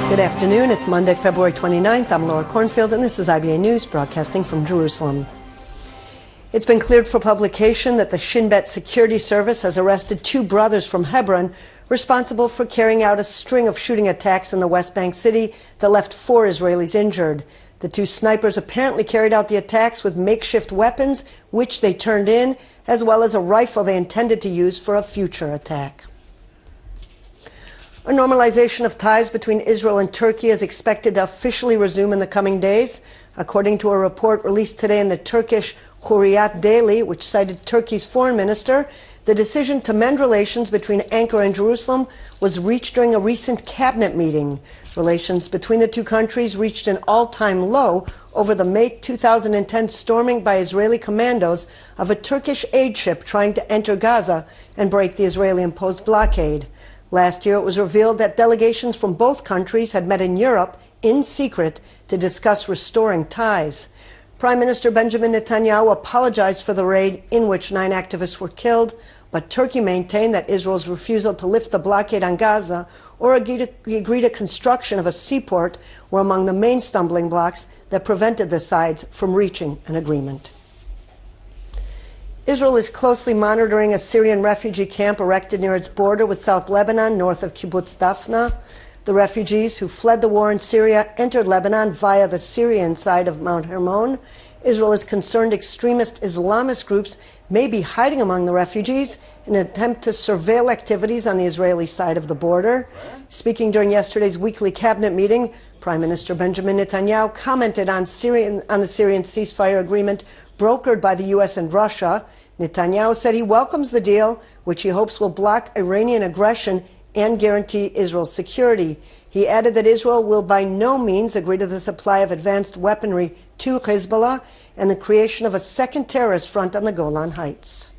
Good afternoon. It's Monday, February 29th. I'm Laura Cornfield, and this is IBA News, broadcasting from Jerusalem. It's been cleared for publication that the Shin Bet Security Service has arrested two brothers from Hebron responsible for carrying out a string of shooting attacks in the West Bank city that left 4 Israelis injured. The two snipers apparently carried out the attacks with makeshift weapons, which they turned in, as well as a rifle they intended to use for a future attack. A normalization of ties between Israel and Turkey is expected to officially resume in the coming days. According to a report released today in the Turkish Hurriyet Daily, which cited Turkey's foreign minister, the decision to mend relations between Ankara and Jerusalem was reached during a recent cabinet meeting. Relations between the two countries reached an all-time low over the May 2010 storming by Israeli commandos of a Turkish aid ship trying to enter Gaza and break the Israeli-imposed blockade. Last year, it was revealed that delegations from both countries had met in Europe in secret to discuss restoring ties. Prime Minister Benjamin Netanyahu apologized for the raid in which 9 activists were killed, but Turkey maintained that Israel's refusal to lift the blockade on Gaza or agree to construction of a seaport were among the main stumbling blocks that prevented the sides from reaching an agreement. Israel is closely monitoring a Syrian refugee camp erected near its border with South Lebanon, north of Kibbutz Dafna. The refugees who fled the war in Syria entered Lebanon via the Syrian side of Mount Hermon. Israel is concerned extremist Islamist groups may be hiding among the refugees in an attempt to surveil activities on the Israeli side of the border. Speaking during yesterday's weekly cabinet meeting, Prime Minister Benjamin Netanyahu commented on the Syrian ceasefire agreement brokered by the U.S. and Russia. Netanyahu said he welcomes the deal, which he hopes will block Iranian aggression and guarantee Israel's security. He added that Israel will by no means agree to the supply of advanced weaponry to Hezbollah and the creation of a second terrorist front on the Golan Heights.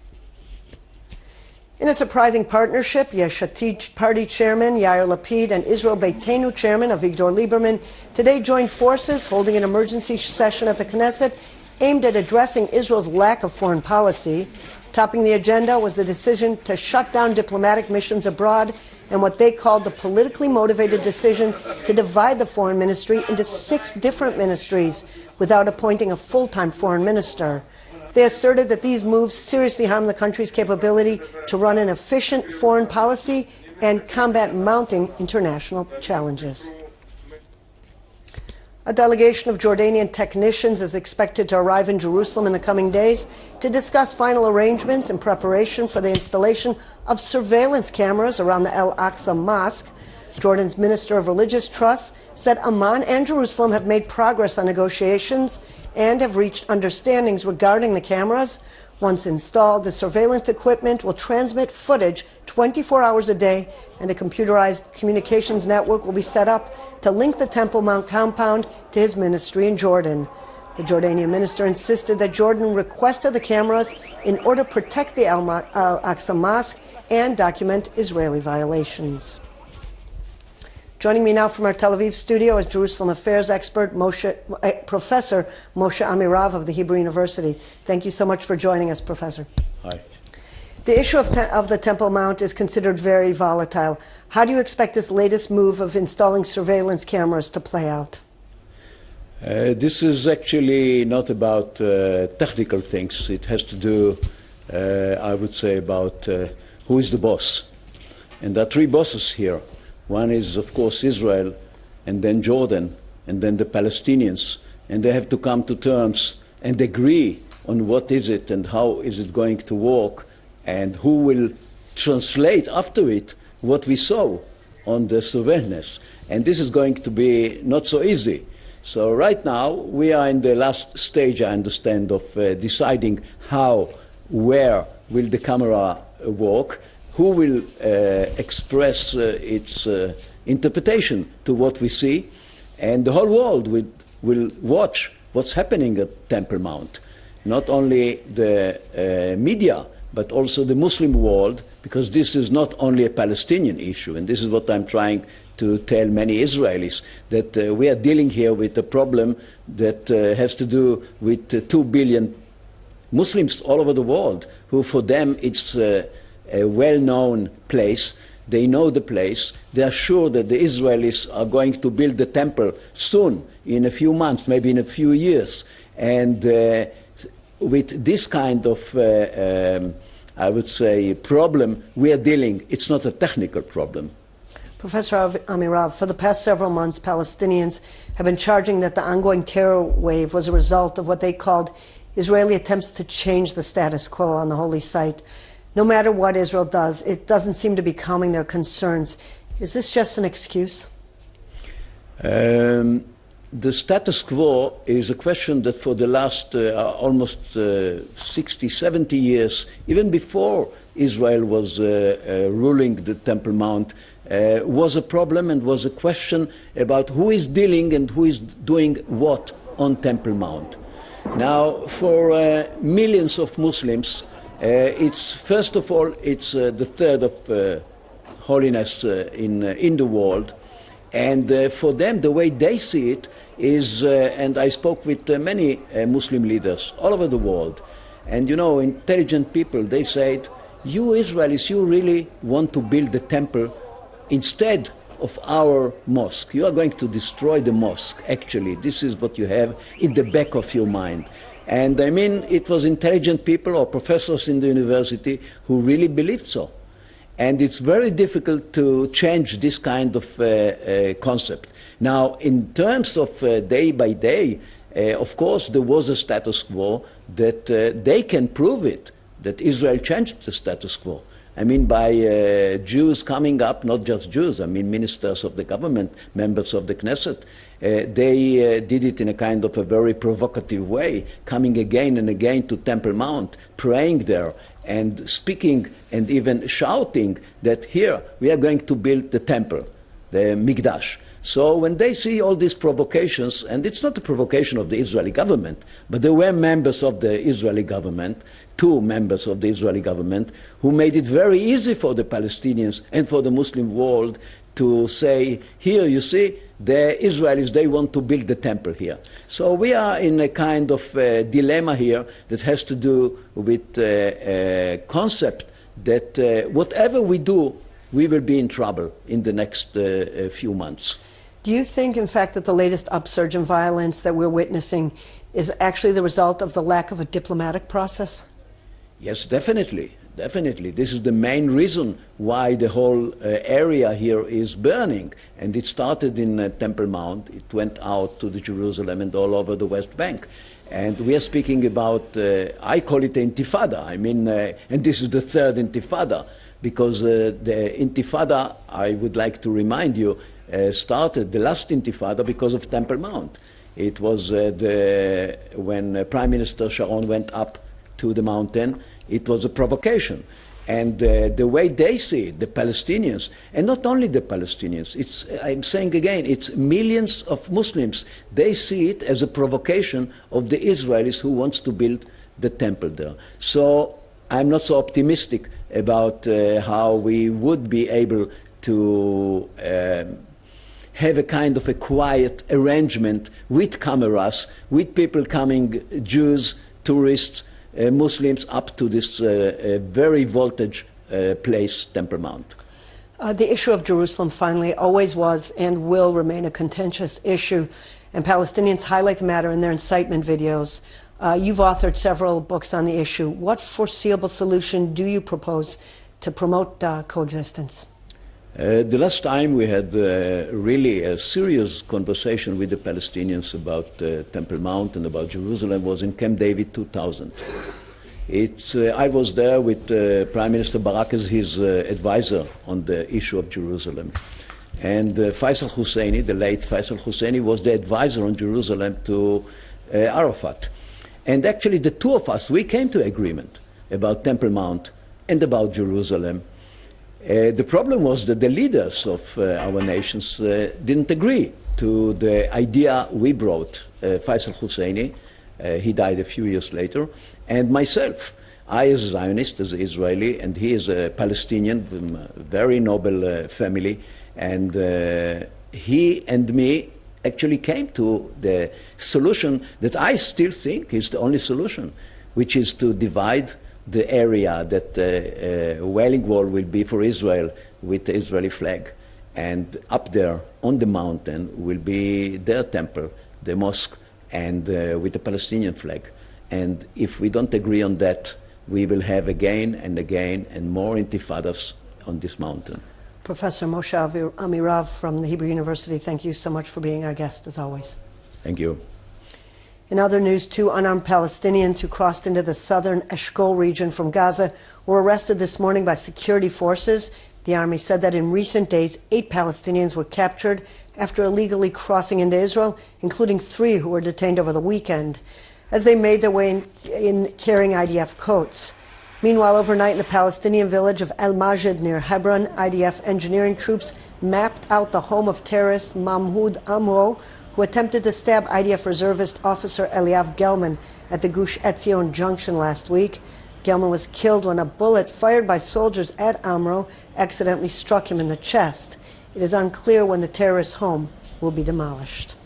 In a surprising partnership, Yesh Atid party chairman Yair Lapid and Israel Beitenu chairman Avigdor Lieberman today joined forces, holding an emergency session at the Knesset aimed at addressing Israel's lack of foreign policy. Topping the agenda was the decision to shut down diplomatic missions abroad and what they called the politically motivated decision to divide the foreign ministry into 6 different ministries without appointing a full-time foreign minister. They asserted that these moves seriously harm the country's capability to run an efficient foreign policy and combat mounting international challenges. A delegation of Jordanian technicians is expected to arrive in Jerusalem in the coming days to discuss final arrangements in preparation for the installation of surveillance cameras around the Al-Aqsa Mosque. Jordan's Minister of Religious Trusts said Amman and Jerusalem have made progress on negotiations and have reached understandings regarding the cameras. Once installed, the surveillance equipment will transmit footage 24 hours a day, and a computerized communications network will be set up to link the Temple Mount compound to his ministry in Jordan. The Jordanian minister insisted that Jordan requested the cameras in order to protect the Al-Aqsa Mosque and document Israeli violations. Joining me now from our Tel Aviv studio is Jerusalem affairs expert Professor Moshe Amirav of the Hebrew University. Thank you so much for joining us, Professor. Hi. The issue of the Temple Mount is considered very volatile. How do you expect this latest move of installing surveillance cameras to play out? This is actually not about technical things. It has to do, I would say, about who is the boss. And there are 3 bosses here. One is, of course, Israel, and then Jordan, and then the Palestinians. And they have to come to terms and agree on what is it and how is it going to work, and who will translate after it what we saw on the surveillance. And this is going to be not so easy. So right now, we are in the last stage, I understand, of deciding how, where will the camera work, who will express its interpretation to what we see, and the whole world will watch what's happening at Temple Mount. Not only the media, but also the Muslim world, because this is not only a Palestinian issue, and this is what I'm trying to tell many Israelis, that we are dealing here with a problem that has to do with 2 billion Muslims all over the world, who for them it's a well-known place They know the place. They are sure that the Israelis are going to build the temple soon, in a few months, maybe in a few years. And with this kind of, I would say, problem we are dealing, it's not a technical problem. Professor Amirav, for the past several months, Palestinians have been charging that the ongoing terror wave was a result of what they called Israeli attempts to change the status quo on the holy site. No matter what Israel does, it doesn't seem to be calming their concerns. Is this just an excuse? The status quo is a question that for the last almost 60, 70 years, even before Israel was ruling the Temple Mount, was a problem and was a question about who is dealing and who is doing what on Temple Mount. Now, for millions of Muslims, it's first of all, it's the third of holiness in the world. And for them, the way they see it is, and I spoke with many Muslim leaders all over the world, and you know, intelligent people, they said, you Israelis, you really want to build the temple instead of our mosque. You are going to destroy the mosque, actually. This is what you have in the back of your mind. And I mean, it was intelligent people or professors in the university who really believed so. And it's very difficult to change this kind of concept. Now, in terms of day by day, of course, there was a status quo that they can prove it, that Israel changed the status quo. I mean, by Jews coming up, not just Jews, I mean ministers of the government, members of the Knesset, they did it in a kind of a very provocative way, coming again and again to Temple Mount, praying there, and speaking and even shouting that here we are going to build the temple, the Mikdash. So when they see all these provocations, and it's not a provocation of the Israeli government, but there were members of the Israeli government, two members of the Israeli government, who made it very easy for the Palestinians and for the Muslim world to say, here you see, the Israelis, they want to build the temple here. So we are in a kind of dilemma here that has to do with a concept that whatever we do, we will be in trouble in the next few months. Do you think, in fact, that the latest upsurge in violence that we're witnessing is actually the result of the lack of a diplomatic process? Yes, definitely. Definitely. This is the main reason why the whole area here is burning. And it started in Temple Mount. It went out to the Jerusalem and all over the West Bank. And we are speaking about, I call it the Intifada. I mean, and this is the third Intifada, because the Intifada, I would like to remind you, started the last Intifada because of Temple Mount. It was when Prime Minister Sharon went up to the mountain, it was a provocation. And the way they see it, the Palestinians, and not only the Palestinians, it's, I'm saying again, it's millions of Muslims. They see it as a provocation of the Israelis who wants to build the temple there. So I'm not so optimistic about how we would be able to have a kind of a quiet arrangement with cameras, with people coming, Jews, tourists, Muslims, up to this very voltage place, Temple Mount. The issue of Jerusalem finally always was and will remain a contentious issue, and Palestinians highlight the matter in their incitement videos. You've authored several books on the issue. What foreseeable solution do you propose to promote coexistence? The last time we had really a serious conversation with the Palestinians about Temple Mount and about Jerusalem was in Camp David 2000. I was there with Prime Minister Barak as his advisor on the issue of Jerusalem. And Faisal Husseini, the late Faisal Husseini, was the advisor on Jerusalem to Arafat. And actually the two of us, we came to agreement about Temple Mount and about Jerusalem. The problem was that the leaders of our nations didn't agree to the idea we brought. Faisal Husseini, he died a few years later, and myself. I as a Zionist, as an Israeli, and he is a Palestinian from a very noble family, and he and me actually came to the solution that I still think is the only solution, which is to divide the area that Wailing Wall will be for Israel with the Israeli flag. And up there on the mountain will be their temple, the mosque, and with the Palestinian flag. And if we don't agree on that, we will have again and again and more intifadas on this mountain. Professor Moshe Amirav from the Hebrew University, thank you so much for being our guest, as always. Thank you. In other news, 2 unarmed Palestinians who crossed into the southern Eshkol region from Gaza were arrested this morning by security forces. The army said that in recent days, 8 Palestinians were captured after illegally crossing into Israel, including 3 who were detained over the weekend, as they made their way in carrying IDF coats. Meanwhile, overnight in the Palestinian village of El Majid near Hebron, IDF engineering troops mapped out the home of terrorist Mahmoud Amro, who attempted to stab IDF reservist officer Eliav Gelman at the Gush Etzion junction last week. Gelman was killed when a bullet fired by soldiers at Amro accidentally struck him in the chest. It is unclear when the terrorist's home will be demolished.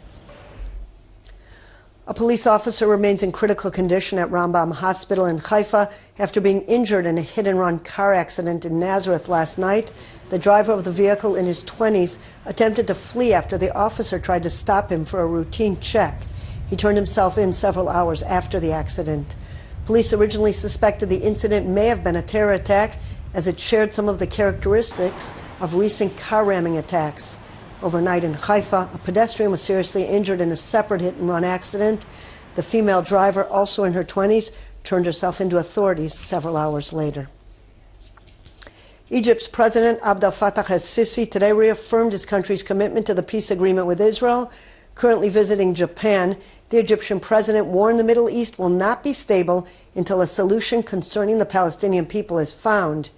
A police officer remains in critical condition at Rambam Hospital in Haifa after being injured in a hit-and-run car accident in Nazareth last night. The driver of the vehicle, in his 20s, attempted to flee after the officer tried to stop him for a routine check. He turned himself in several hours after the accident. Police originally suspected the incident may have been a terror attack, as it shared some of the characteristics of recent car ramming attacks. Overnight in Haifa, a pedestrian was seriously injured in a separate hit-and-run accident. The female driver, also in her 20s, turned herself into authorities several hours later. Egypt's President Abdel Fattah el-Sisi today reaffirmed his country's commitment to the peace agreement with Israel. Currently visiting Japan, the Egyptian president warned the Middle East will not be stable until a solution concerning the Palestinian people is found.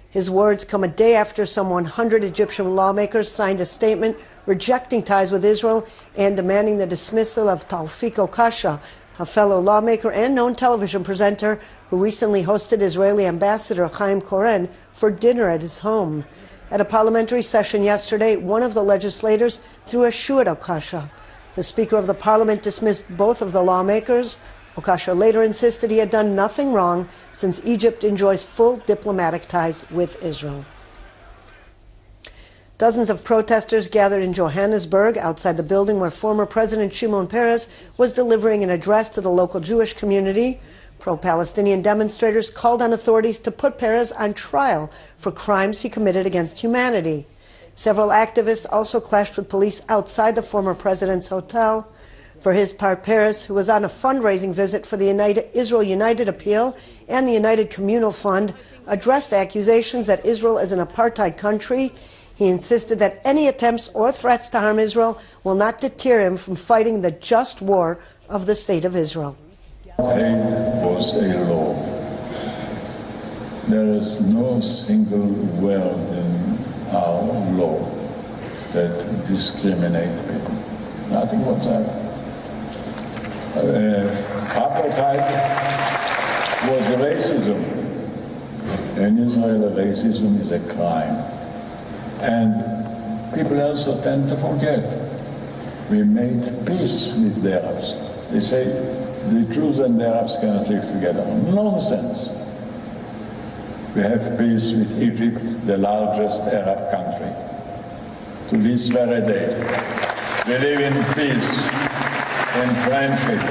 His words come a day after some 100 Egyptian lawmakers signed a statement rejecting ties with Israel and demanding the dismissal of Tawfiq Okasha, a fellow lawmaker and known television presenter who recently hosted Israeli Ambassador Chaim Koren for dinner at his home. At a parliamentary session yesterday, one of the legislators threw a shoe at Okasha. The Speaker of the Parliament dismissed both of the lawmakers. Okasha later insisted he had done nothing wrong since Egypt enjoys full diplomatic ties with Israel. Dozens of protesters gathered in Johannesburg outside the building where former President Shimon Peres was delivering an address to the local Jewish community. Pro-Palestinian demonstrators called on authorities to put Peres on trial for crimes he committed against humanity. Several activists also clashed with police outside the former president's hotel. For his part, Peres, who was on a fundraising visit for the Israel United Appeal and the United Communal Fund, addressed accusations that Israel is an apartheid country. He insisted that any attempts or threats to harm Israel will not deter him from fighting the just war of the State of Israel. Apartheid was a law. There is no single word in our law that discriminates people. Nothing whatsoever. Apartheid was racism. In Israel, racism is a crime. And people also tend to forget. We made peace with the Arabs. They say the Jews and the Arabs cannot live together. Nonsense. We have peace with Egypt, the largest Arab country. To this very day, we live in peace and friendship.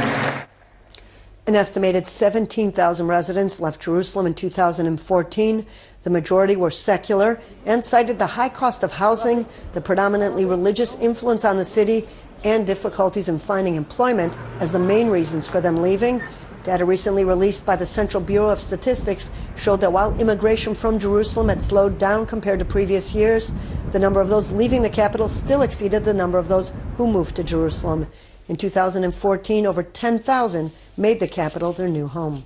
An estimated 17,000 residents left Jerusalem in 2014. The majority were secular and cited the high cost of housing, the predominantly religious influence on the city, and difficulties in finding employment as the main reasons for them leaving. Data recently released by the Central Bureau of Statistics showed that while immigration from Jerusalem had slowed down compared to previous years, the number of those leaving the capital still exceeded the number of those who moved to Jerusalem. In 2014, over 10,000 made the capital their new home.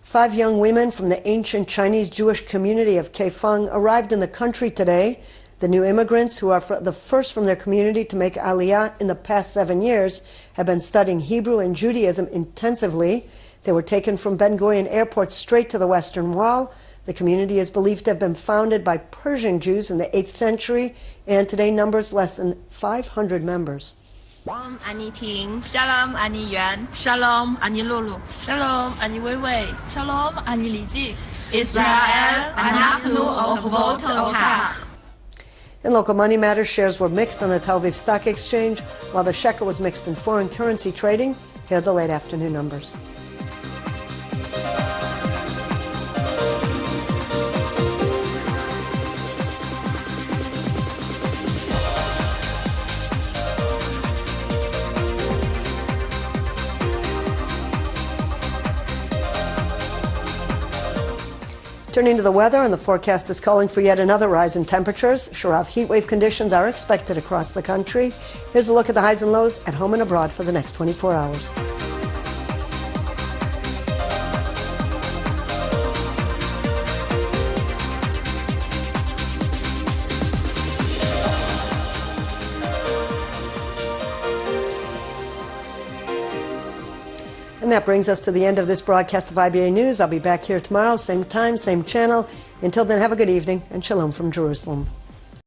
5 young women from the ancient Chinese Jewish community of Kaifeng arrived in the country today. The new immigrants, who are the first from their community to make Aliyah in the past 7 years, have been studying Hebrew and Judaism intensively. They were taken from Ben Gurion Airport straight to the Western Wall. The community is believed to have been founded by Persian Jews in the 8th century and today numbers less than 500 members. Shalom, Ani Ting. Shalom, Ani Yuan. Shalom, Ani Lulu. Shalom, Ani Weiwei. Shalom, Ani Li Ji. ישראל, אנחנו אוהבות אותך. In local money matters, shares were mixed on the Tel Aviv Stock Exchange, while the shekel was mixed in foreign currency trading. Here are the late afternoon numbers. Turning to the weather, and the forecast is calling for yet another rise in temperatures. Sharav heat wave conditions are expected across the country. Here's a look at the highs and lows at home and abroad for the next 24 hours. And that brings us to the end of this broadcast of IBA News. I'll be back here tomorrow, same time, same channel. Until then, have a good evening, and shalom from Jerusalem.